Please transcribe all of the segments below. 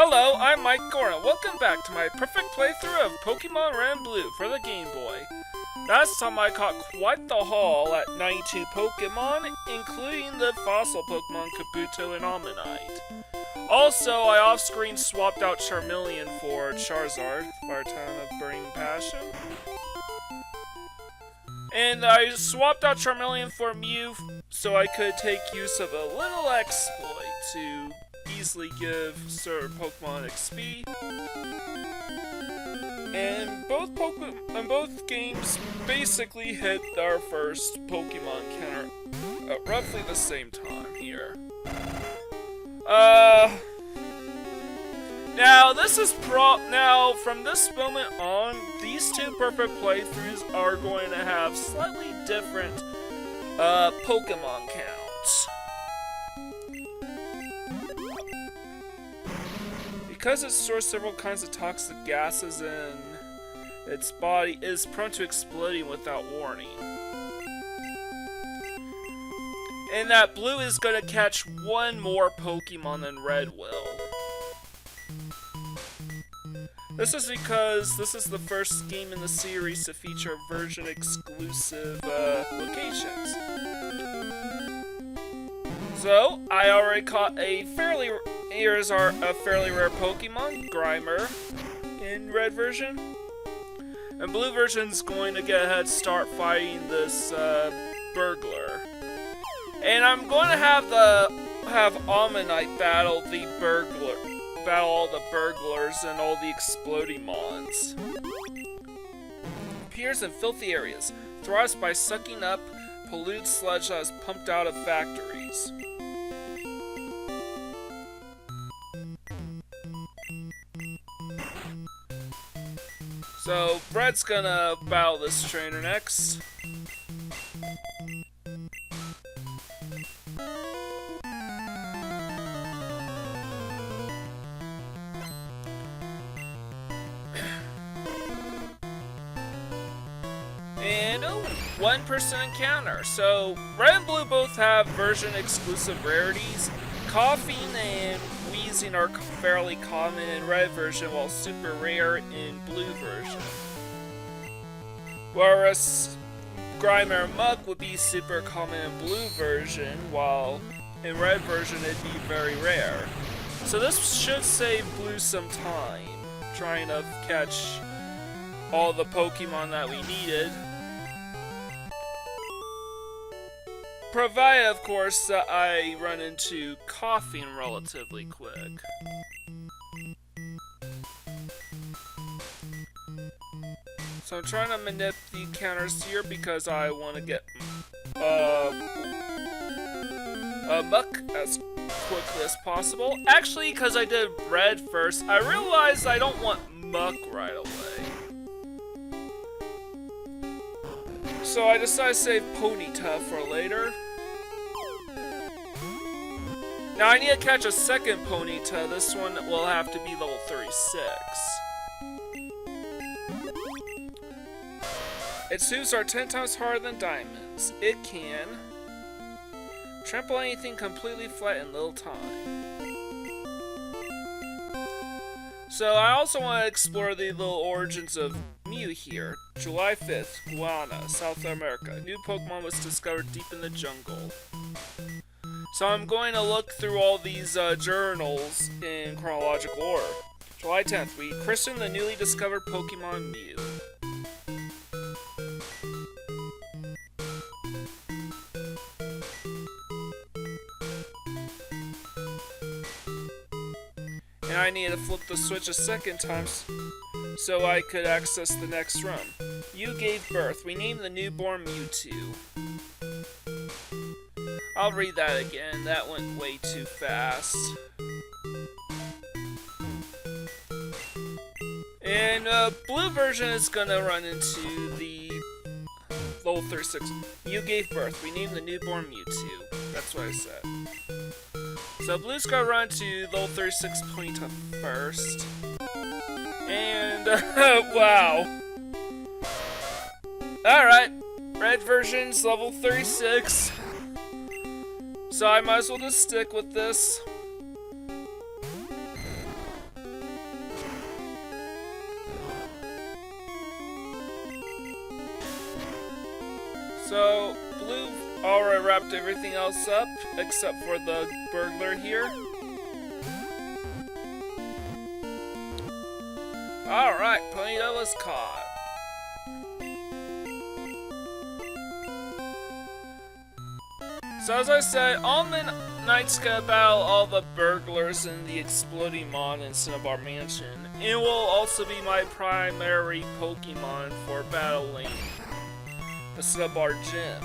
Hello, I'm Mike Gorin. Welcome back to my perfect playthrough of Pokemon Red and Blue for the Game Boy. Last time I caught quite the haul at 92 Pokemon, including the fossil Pokemon Kabuto and Ammonite. Also, I off-screen swapped out Charmeleon for Charizard, Fire Town of Burning Passion. And I swapped out Charmeleon for Mew so I could take use of a little exploit to easily give certain Pokemon XP. And both games basically hit our first Pokemon counter at roughly the same time here. Now from this moment on, these two perfect playthroughs are going to have slightly different Pokemon counts. Because it stores several kinds of toxic gases in its body, it is prone to exploding without warning. And that Blue is going to catch one more Pokemon than Red will. This is because this is the first game in the series to feature version-exclusive locations. So, I already caught a fairly rare Pokemon, Grimer, in Red version. And Blue version's going to get a head start fighting this Burglar. And I'm going to have Ammonite battle all the burglars and all the exploding mons. Appears in filthy areas, thrives by sucking up polluted sludge that is pumped out of factories. So, Red's gonna battle this trainer next. And 1% encounter. So, Red and Blue both have version-exclusive rarities. Coughing and wheezing are fairly common in Red version, while super rare in Blue version. Whereas Grimer and Muk would be super common in Blue version, while in Red version it'd be very rare. So this should save Blue some time, trying to catch all the Pokemon that we needed. Provided, of course, that I run into coughing relatively quick. So I'm trying to manip the counters here because I want to get Muk as quickly as possible. Actually, because I did Red first, I realized I don't want Muk right away. So I decided to save Ponyta for later. Now I need to catch a second Ponyta. This one will have to be level 36. Its hooves are 10 times harder than diamonds. It can trample anything completely flat in little time. So I also want to explore the little origins of Mew here. July 5th, Guyana, South America. A new Pokemon was discovered deep in the jungle. So I'm going to look through all these journals in chronological order. July 10th, we christened the newly discovered Pokemon Mew. And I need to flip the switch a second time so I could access the next room. You gave birth. We named the newborn Mewtwo. I'll read that again. That went way too fast. And Blue version is gonna run into the level 36. You gave birth. We named the newborn Mewtwo. That's what I said. So Blue's gonna run to level 36 Ponyta first. And, wow. Alright, Red version's level 36. So I might as well just stick with this. So, Blue already wrapped everything else up, except for the burglar here. Alright, Ponyta was caught. So as I said, on the night's gonna battle all the burglars in the Exploding Mon in Cinnabar Mansion. It will also be my primary Pokemon for battling the Cinnabar Gym.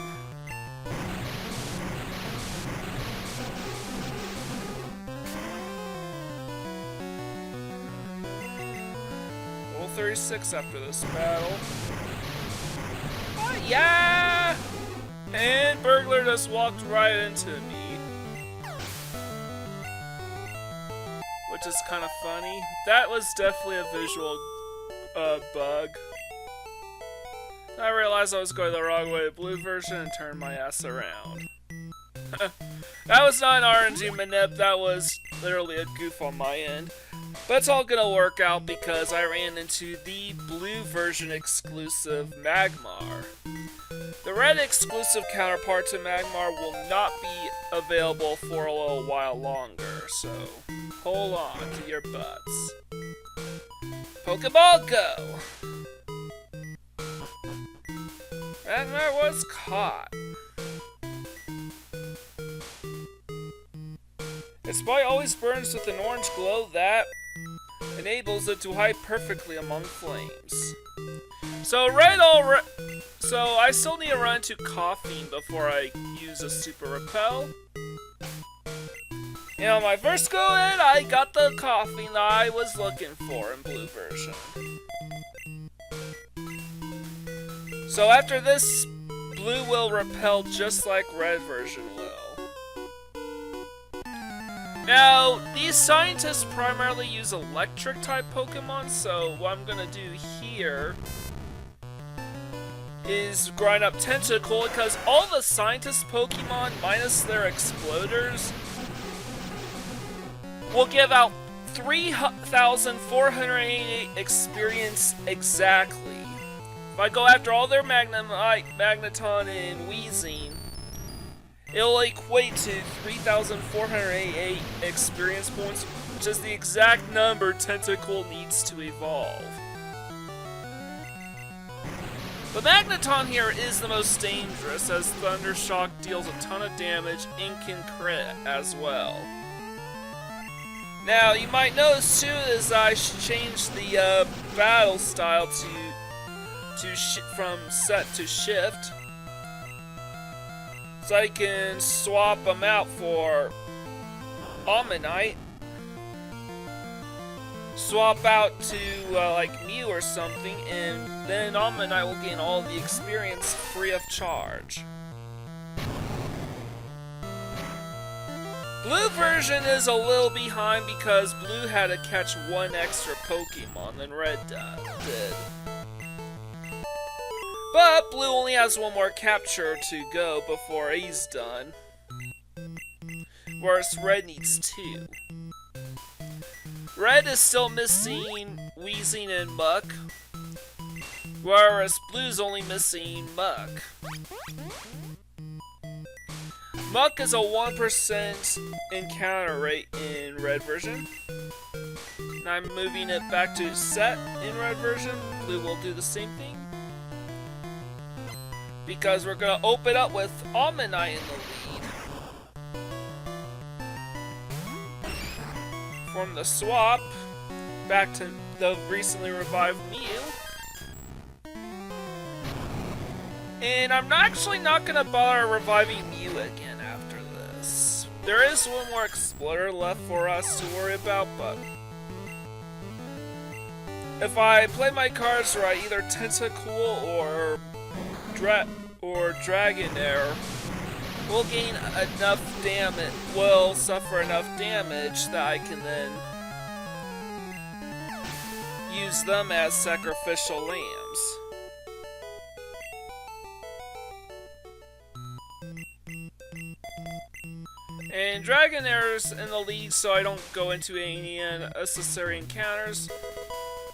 Level 36 after this battle. Oh, yeah! And Burglar just walked right into me. Which is kind of funny. That was definitely a visual bug. I realized I was going the wrong way to Blue version and turned my ass around. That was not an RNG manip, that was literally a goof on my end. But it's all gonna work out because I ran into the Blue version exclusive Magmar. The red exclusive counterpart to Magmar will not be available for a little while longer, so hold on to your butts. Pokeball go! Magmar was caught. Its body always burns with an orange glow that enables it to hide perfectly among flames. So So I still need to run to Coughing before I use a Super Repel. And on my first go in, I got the Coughing that I was looking for in Blue version. So after this, Blue will repel just like Red version will. Now, these scientists primarily use electric type Pokemon, so what I'm gonna do here is grind up Tentacle, because all the scientist Pokemon, minus their exploders, will give out 3,488 experience exactly. If I go after all their Magneton and Weezing, it'll equate to 3,488 experience points, which is the exact number Tentacle needs to evolve. But Magneton here is the most dangerous, as Thundershock deals a ton of damage and can crit as well. Now, you might notice too is I changed the battle style from set to shift, so I can swap them out for Omanyte, swap out to like Mew or something, and then Omanyte will gain all the experience free of charge. Blue version is a little behind because Blue had to catch one extra Pokemon than Red did. But Blue only has one more capture to go before he's done, whereas Red needs two. Red is still missing Weezing and Muck, whereas Blue's only missing Muck. Muck is a 1% encounter rate in Red version. And I'm moving it back to set in Red version. Blue will do the same thing, because we're going to open up with Omanyte in the lead. From the swap, back to the recently revived Mew. And I'm actually not going to bother reviving Mew again after this. There is one more Exploder left for us to worry about, but if I play my cards right, either Tentacool or Dragonair will gain enough damage, will suffer enough damage that I can then use them as sacrificial lambs. And Dragonair's in the lead so I don't go into any unnecessary encounters,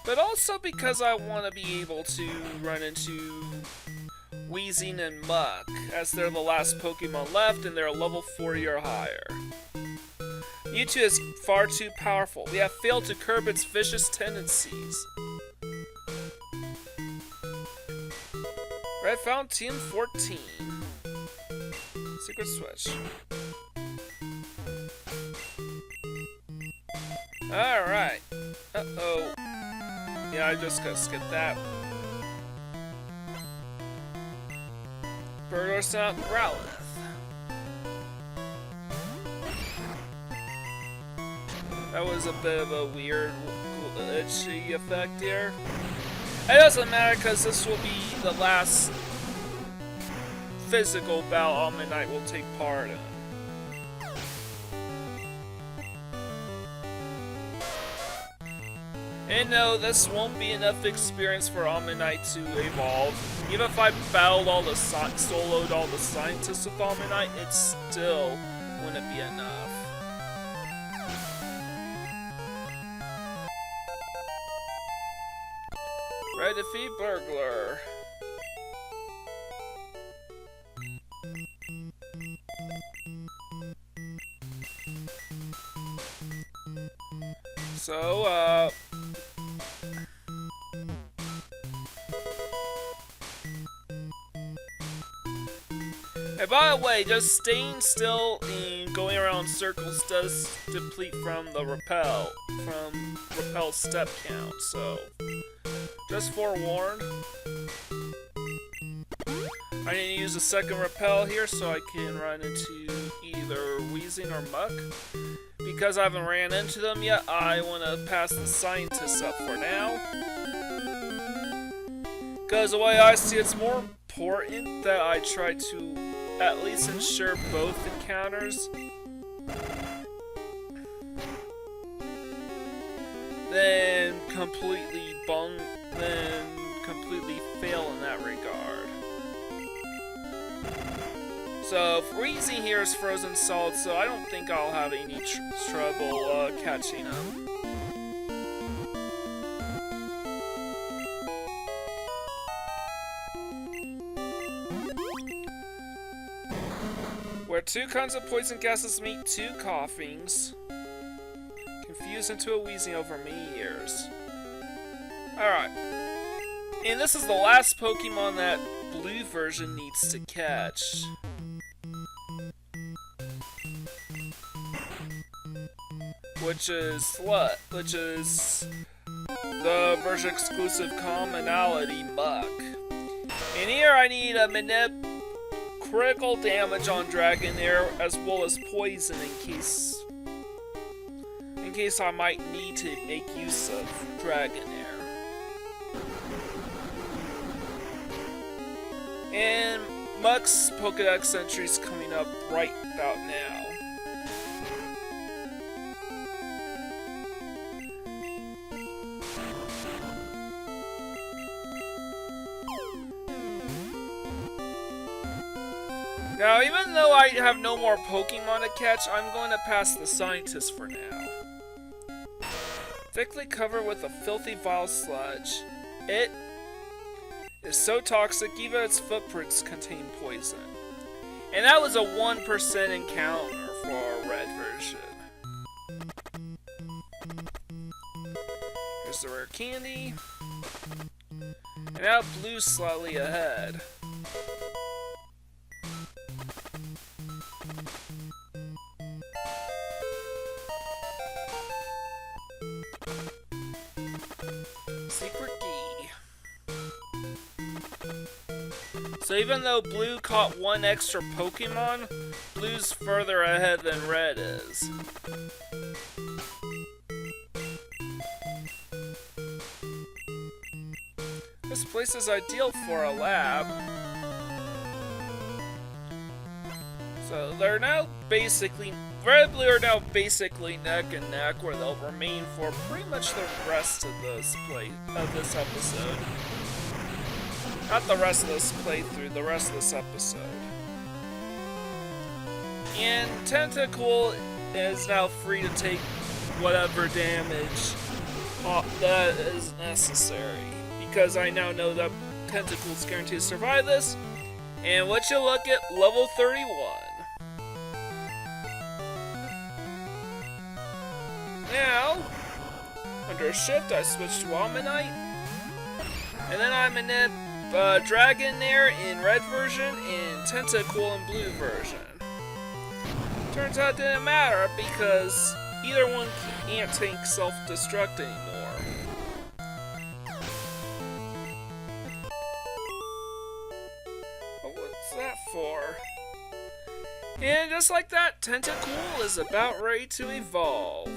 but also because I want to be able to run into Weezing, and Muck, as they're the last Pokemon left and they're level 40 or higher. Mewtwo is far too powerful. We have failed to curb its vicious tendencies. Red Fountain 14. Secret Switch. Alright. Uh-oh. Yeah, I just gotta skip that. Burglar's not Growlithe. That was a bit of a weird glitchy effect here. It doesn't matter because this will be the last physical battle Omanyte will take part in. And no, this won't be enough experience for Omanyte to evolve. Even if I battled all the soloed all the scientists with Omanyte, it still wouldn't be enough. Right, defeat Burglar. So, and by the way, just staying still and going around circles does deplete from repel step count, so just forewarned. I need to use a second repel here so I can run into either Weezing or Muck. Because I haven't ran into them yet, I want to pass the scientists up for now. Because the way I see it, it's more important that I try to at least ensure both encounters than completely fail in that regard. So, Weezing here is frozen solid, so I don't think I'll have any trouble catching him. Where two kinds of poison gases meet, two coughings. Confused into a Weezing over many years. Alright. And this is the last Pokemon that Blue version needs to catch. Which is the version exclusive commonality Muck. And here I need a critical damage on Dragonair as well as poison in case I might need to make use of Dragonair. And Muck's Pokedex entry is coming up right about now. Now, even though I have no more Pokemon to catch, I'm going to pass the scientist for now. Thickly covered with a filthy vile sludge. It is so toxic, even its footprints contain poison. And that was a 1% encounter for our red version. Here's the rare candy. And now blue's slightly ahead. Secret key. So even though blue caught one extra Pokemon, blue's further ahead than red is. This place is ideal for a lab. So they're now basically, red and blue are now basically neck and neck, where they'll remain for pretty much the rest of this episode. Not the rest of this playthrough, the rest of this episode. And Tentacool is now free to take whatever damage that is necessary. Because I now know that Tentacool's guaranteed to survive this, And what you look at, level 31. Now, under shift, I switch to Ammonite. And then I'm in Dragonair in red version and Tentacool in blue version. Turns out it didn't matter because either one can't tank self-destruct anymore. But what's that for? And just like that, Tentacool is about ready to evolve.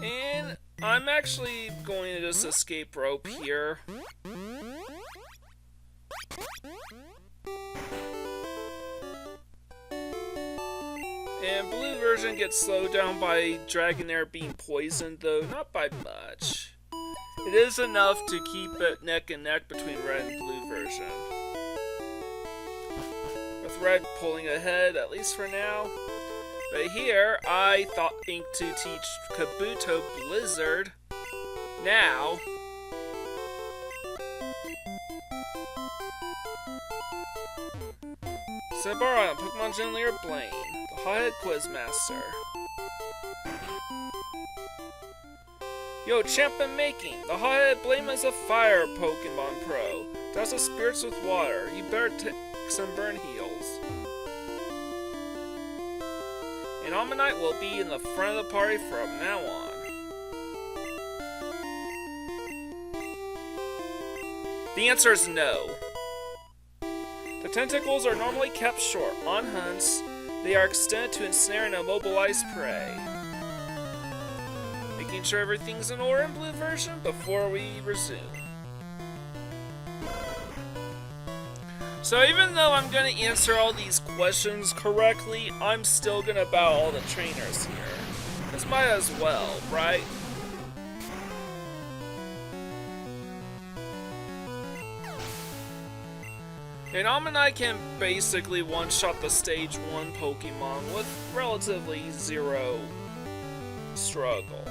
And I'm actually going to just escape rope here. And blue version gets slowed down by Dragonair being poisoned, though not by much. It is enough to keep it neck and neck between red and blue version. With red pulling ahead, at least for now. But here, I think to teach Kabuto Blizzard. Now. Cinnabar, Pokemon Gym Leader Blaine, the Hothead Quizmaster. Yo, champion making! The Hothead Blaine is a fire Pokemon Pro. Does the spirits with water. You better take some burn heals. And Ammonite will be in the front of the party from now on. The answer is no. The tentacles are normally kept short. On hunts, they are extended to ensnare and immobilize prey. Making sure everything's in order in blue version before we resume. So even though I'm going to answer all these questions correctly, I'm still going to battle all the trainers here. Because might as well, right? And Ammonite can basically one-shot the stage 1 Pokemon with relatively zero struggle.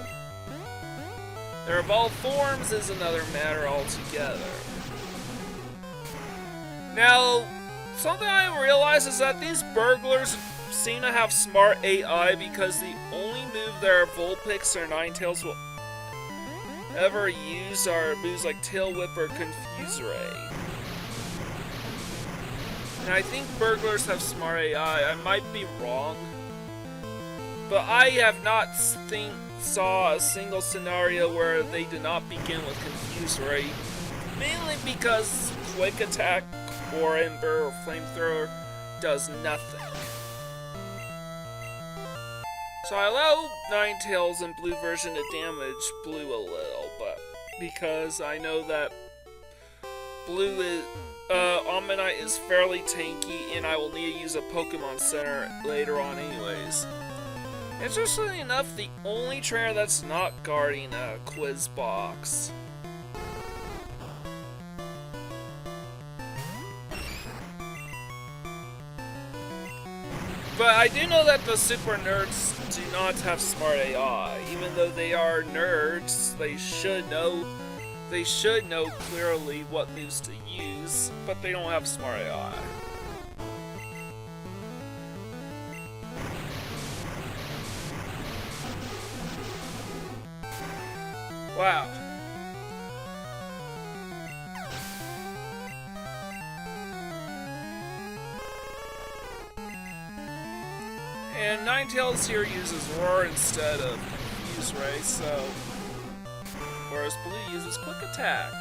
Their evolved forms is another matter altogether. Now, something I realize is that these burglars seem to have smart AI because the only move their Vulpix or Ninetales will ever use are moves like Tail Whip or Confuse Ray. And I think burglars have smart AI. I might be wrong, but I have not saw a single scenario where they did not begin with Confuse Ray, mainly because Quick Attack or Ember or Flamethrower does nothing. So I allow Ninetales in blue version to damage blue a little, but because I know that blue is Ammonite is fairly tanky, and I will need to use a Pokemon Center later on anyways. Interestingly enough, the only trainer that's not guarding a quiz box. But I do know that the super nerds do not have smart AI. Even though they are nerds, they should know clearly what moves to use, but they don't have smart AI. Wow. And Ninetales here uses Roar instead of Confuse Ray, so whereas blue uses Quick Attack.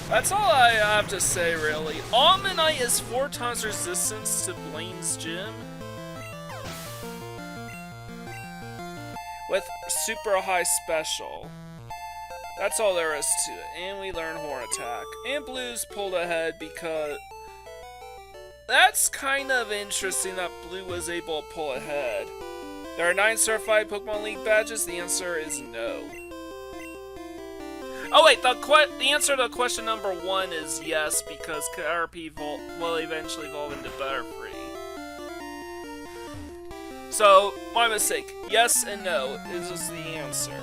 That's all I have to say, really. Ammonite is 4 times resistance to Blaine's Gym, with super high special. That's all there is to it. And we learn Horn Attack. And blue's pulled ahead because that's kind of interesting that blue was able to pull ahead. There are 9 certified Pokemon League badges. The answer is no. Oh wait, the answer to question number 1 is yes, because Caterpie will eventually evolve into Butterfree. So, my mistake. Yes and no is the answer.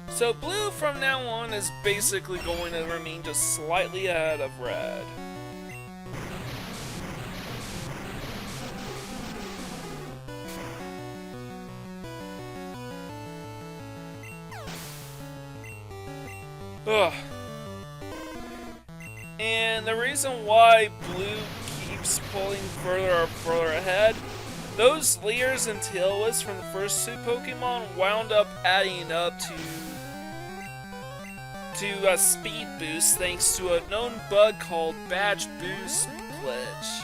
So blue from now on is basically going to remain just slightly ahead of red. Ugh. And the reason why blue keeps pulling further and further ahead, those Leers and Tailwhisps from the first 2 Pokemon wound up adding up to a speed boost thanks to a known bug called Badge Boost Glitch,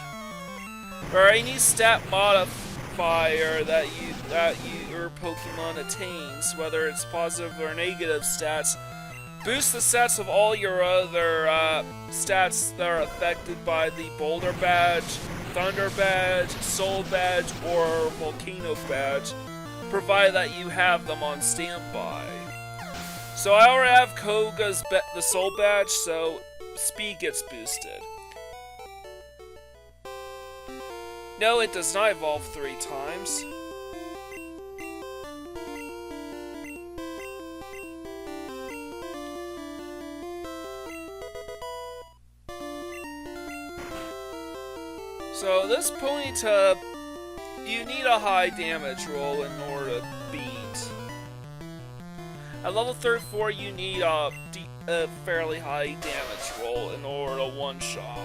where any stat modifier that your Pokemon attains, whether it's positive or negative stats, boost the stats of all your other stats that are affected by the Boulder Badge, Thunder Badge, Soul Badge, or Volcano Badge, provided that you have them on standby. So I already have Koga's the Soul Badge, so speed gets boosted. No, it does not evolve 3 times. So this Ponyta, you need a high damage roll in order to beat. At level 34, you need a fairly high damage roll in order to one-shot.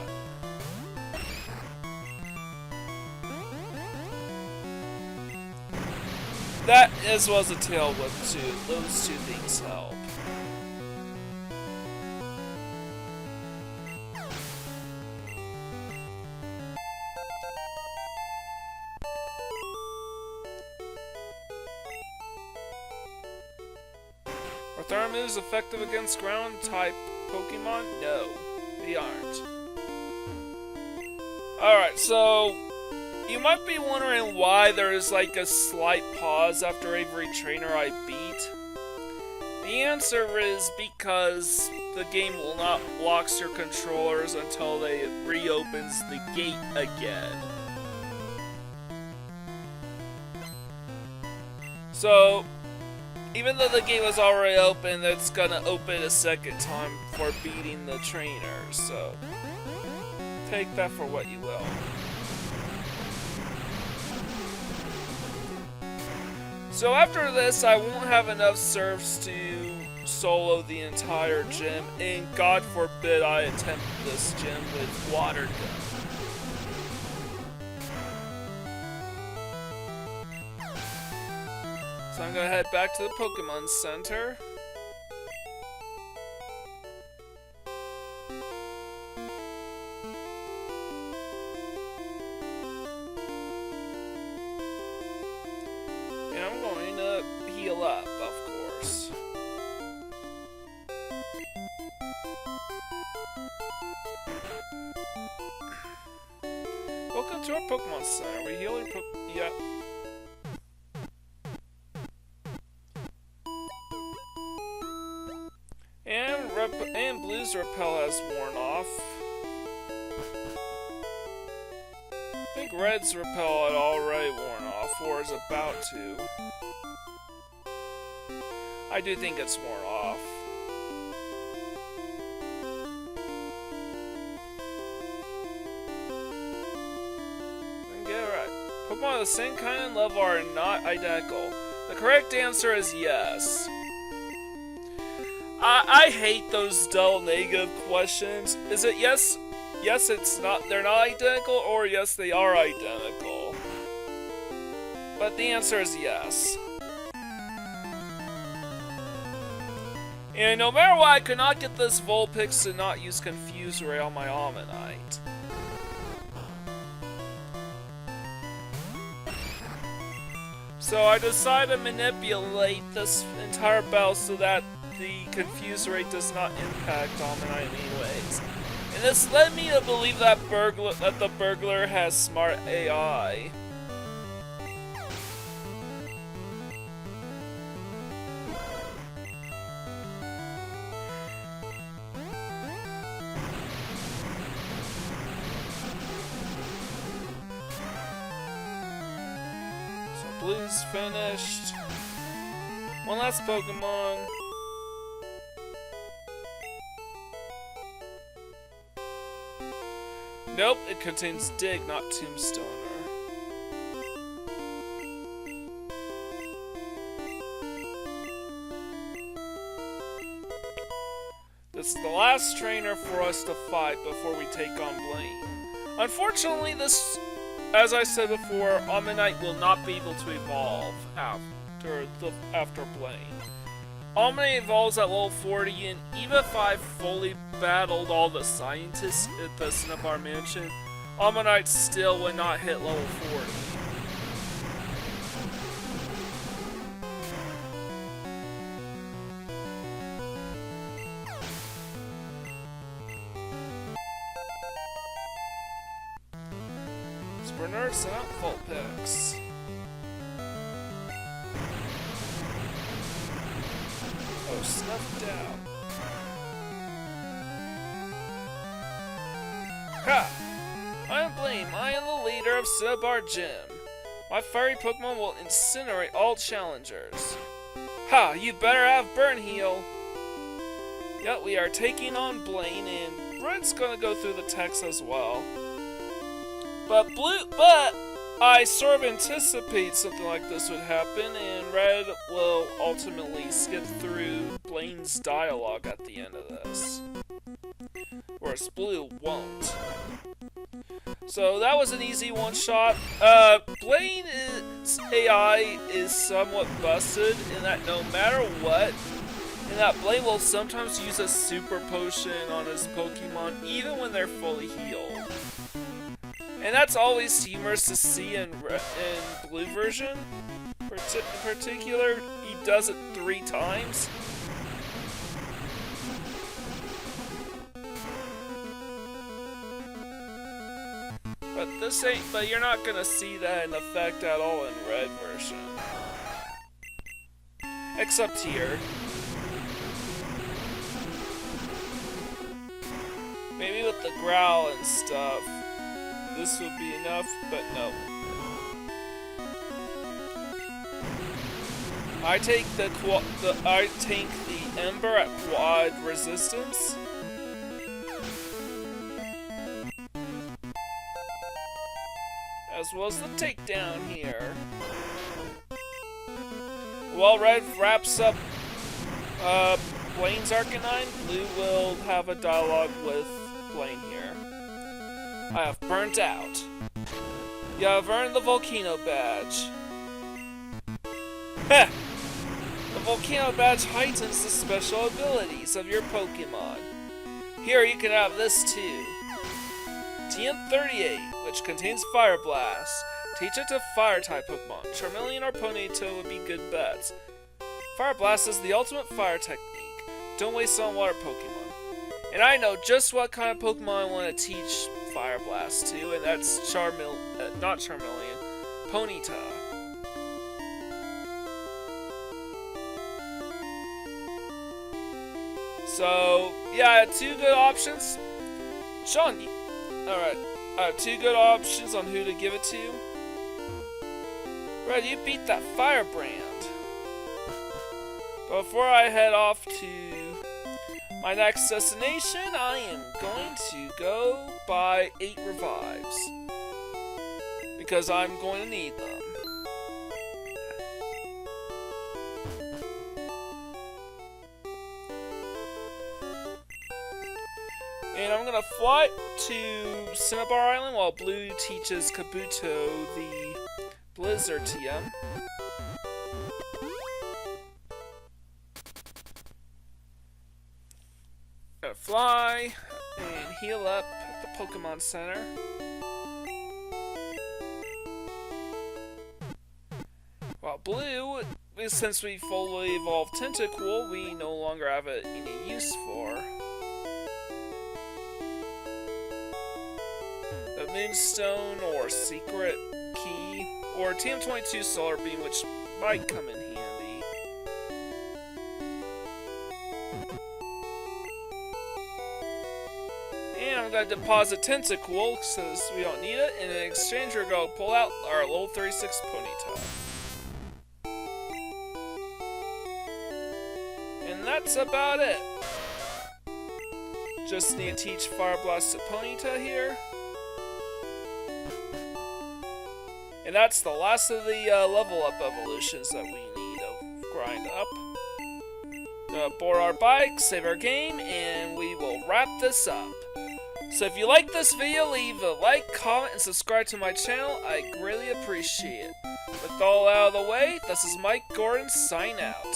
That as well as a tail whip too. Those 2 things help. Are Thermal moves effective against ground-type Pokemon? No, they aren't. Alright, so you might be wondering why there is like a slight pause after every trainer I beat. The answer is because the game will not lock your controllers until it reopens the gate again. So, even though the gate was already open, it's gonna open a second time for beating the trainers, so take that for what you will. So after this, I won't have enough serfs to solo the entire gym, and God forbid I attempt this gym with water gun. So I'm gonna head back to the Pokemon Center. And I'm going to heal up, of course. Welcome to our Pokemon Center. We heal your Yep. And Blue's repel has worn off. I think Red's repel had already worn off, or is about to. I do think it's worn off. Okay, right. Pokemon of the same kind and level are not identical. The correct answer is yes. I hate those dull negative questions. Is it yes, it's not, they're not identical, or yes, they are identical? But the answer is yes. And no matter what, I could not get this Vulpix to not use Confuse Ray on my Ammonite. So I decided to manipulate this entire battle so that the Confuse Rate does not impact Ammonite anyways. And this led me to believe that the burglar has smart AI. Blue's finished. One last Pokemon. Nope, it contains Dig, not Tombstoner. This is the last trainer for us to fight before we take on Blaine. Unfortunately, this, as I said before, Omanyte will not be able to evolve after Blaine. Omanyte evolves at level 40, and even if I fully battled all the scientists at the Cinnabar Mansion, Omanyte still would not hit level 40. Bernard's out Vulpix. Oh, snuffed out. Ha! I am Blaine. I am the leader of Cinnabar Gym. My fiery Pokemon will incinerate all challengers. Ha! You better have Burn Heal. Yep, we are taking on Blaine, and Red's gonna go through the text as well. But I sort of anticipate something like this would happen, and Red will ultimately skip through Blaine's dialogue at the end of this. Whereas Blue won't. So that was an easy one-shot. Blaine's AI is somewhat busted in that no matter what, Blaine will sometimes use a super potion on his Pokemon even when they're fully healed. And that's always humorous to see in Blue version. In particular, he does it 3 times. But you're not gonna see that in effect at all in Red version. Except here. Maybe with the growl and stuff. This would be enough, but no. I take the Ember at quad resistance. As well as the takedown here. While Red wraps up Blaine's Arcanine, Blue will have a dialogue with Blaine here. I have burnt out. You have earned the Volcano Badge. Heh! The Volcano Badge heightens the special abilities of your Pokemon. Here you can have this too. TM38, which contains Fire Blast. Teach it to Fire-type Pokemon. Charmeleon or Ponyta would be good bets. Fire Blast is the ultimate fire technique. Don't waste on water Pokemon. And I know just what kind of Pokemon I want to teach Fire Blast to, and that's not Charmeleon, Ponyta. So, yeah, I had 2 good options. Sean, alright, I have 2 good options on who to give it to. Red, you beat that Firebrand. But before I head off to my next destination, I am going to go buy 8 revives. Because I'm going to need them. And I'm going to fly to Cinnabar Island while Blue teaches Kabuto the Blizzard TM. Gotta fly and heal up at the Pokemon Center. While Blue, since we fully evolved Tentacool, we no longer have it any use for. The Moonstone or Secret Key or TM22 Solar Beam, which might come in handy. And I'm going to deposit Tentacool since we don't need it, and in exchange we're going to pull out our level 36 Ponyta. that's about it. Just need to teach Fire Blast to Ponyta here. And that's the last of the level up evolutions that we need to grind up. Board our bike, save our game, and we will wrap this up. So if you like this video, leave a like, comment, and subscribe to my channel. I greatly appreciate it. With all out of the way, this is Mike Gordon, sign out.